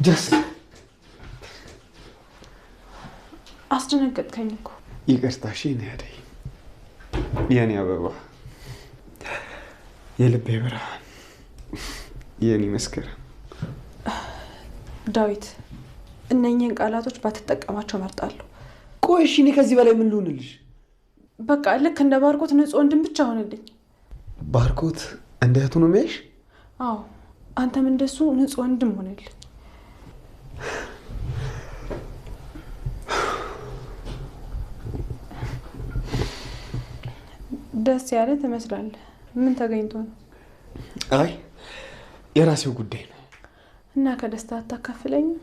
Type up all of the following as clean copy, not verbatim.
ደስ አስደነገጥከኝ እኮ። ይቅርታ። እሺ ነው ያደይ የኔ አበባ፣ የልቤ ብርሃን፣ የኔ መስከረም። ዳዊት እነኚህን ቃላቶች ባትጠቀማቸው መርጣለሁ። ቆይ እሺ እኔ ከዚህ በላይ ምን ልሆንልሽ? በቃ ልክ እንደ ባርኮት ንጹህ ወንድም ብቻ ሆነልኝ። ባርኮት እንደ እህቱ ነው የሚያይሽ? አዎ አንተም እንደሱ ንጹህ ወንድም ሆነልኝ። ደስ ያለ ትመስላለህ። ምን ተገኝቶ ነው? አይ የራሴው ጉዳይ ነው። እና ከደስታ አታካፍለኝም?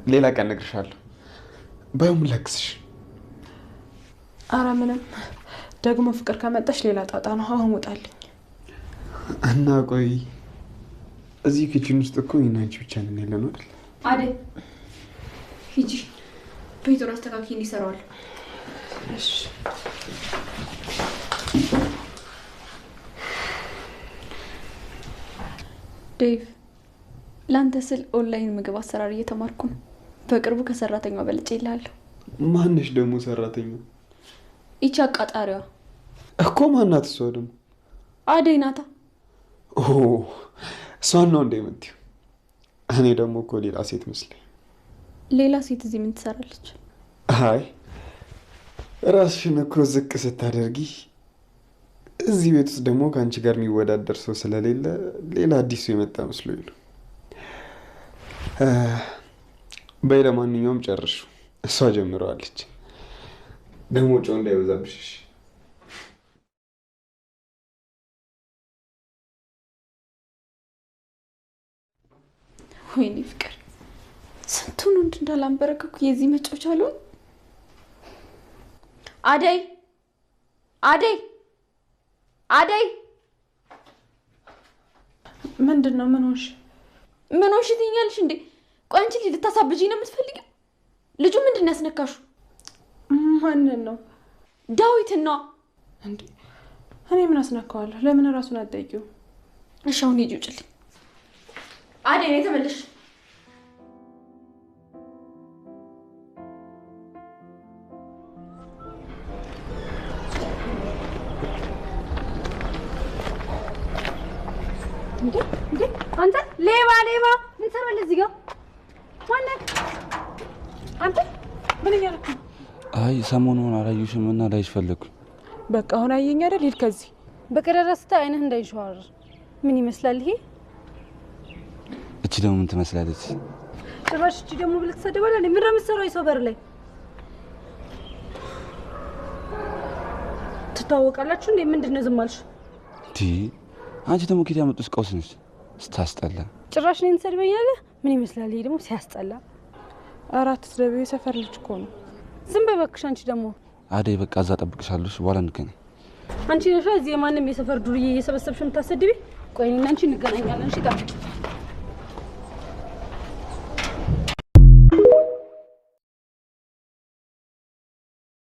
ሌላ ቀን እነግርሻለሁ። ባይሆን ላግዝሽ። ኧረ ምንም። ደግሞ ፍቅር ከመጣሽ ሌላ ጣጣ ነው። አሁን ውጣልኝ። እና ቆይ እዚህ ኪችን ውስጥ እኮ እኔና አንቺ ብቻ ነን ያለነው አይደል? አደይ ሂጂ፣ ቤቱን አስተካክዬ እንዲሰራዋል። እሺ ዴቭ፣ ላንተ ስል ኦንላይን ምግብ አሰራር እየተማርኩ ነው። በቅርቡ ከሰራተኛዋ በልጬ ይላለሁ። ማነሽ ደግሞ ሰራተኛው? ይቺ አቃጣሪዋ እኮ ማናት? እሷ ደግሞ አደይ ናታ። ኦ እሷን ነው እንደ የምትይው? እኔ ደግሞ እኮ ሌላ ሴት መስለኝ። ሌላ ሴት እዚህ ምን ትሰራለች? አይ ራስሽን እኮ ዝቅ ስታደርጊ እዚህ ቤት ውስጥ ደግሞ ከአንቺ ጋር የሚወዳደር ሰው ስለሌለ ሌላ አዲሱ የመጣ መስሎኝ ነው። በይ ለማንኛውም ጨርሹ። እሷ ጀምረዋለች። ደግሞ ጨው እንዳይበዛብሽ። ወይኔ ፍቅር፣ ስንቱን ወንድ እንዳላንበረከኩ የዚህ መጫወቻ አልሆን። አደይ አደይ አደይ! ምንድን ነው? ምን ሆንሽ? ምን ሆንሽ ትይኛለሽ እንዴ? ቆይ አንቺ ልታሳብጂኝ ነው የምትፈልጊው? ልጁ ምንድን ነው ያስነካሹ? ማንን ነው? ዳዊትን ነዋ። እንዴ እኔ ምን አስነካዋለሁ? ለምን ራሱን አትጠይቂው? እሺ አሁን ሂጂ ውጭልኝ። አደይ ነይ ተመለሽ። እንዴ አንተ ሌባ ሌባ! ምን ትሰራለህ እዚህ ጋር? ማነህ አንተ? ምን እያደረክ ነው? አይ ሰሞኑን አላየሁሽም እና ላይሽ ፈለግኩኝ። በቃ አሁን አየኝ አይደል? ሂድ ከዚህ። በቀረራ ስታይ አይንህ እንዳይንሸዋር። ምን ይመስላል ይሄ? እቺ ደግሞ ምን ትመስላለች? ጭራሽ እቺ ደግሞ ብለህ ትሰደባለህ? ምን ነው የምትሰራው የሰው በር ላይ? ትታወቃላችሁ እንዴ? ምንድነው ዝም አልሽ? አንቺ ደግሞ ኬት ያመጡት ቀውስ ነሽ? ስታስጠላ። ጭራሽ እኔን ትሰድበኛለህ? ምን ይመስላል ይሄ ደግሞ ሲያስጠላ። አራት ስለዚህ የሰፈር ልጅ እኮ ነው። ዝም በይ እባክሽ። አንቺ ደግሞ አደይ በቃ እዛ ጠብቅሻለሁ። በኋላ እንገናኝ። አንቺ ነሽ እዚህ የማንም የሰፈር ዱርዬ እየሰበሰብሽ የምታሰድቢ? ቆይ እኔና አንቺ እንገናኛለን። እሺ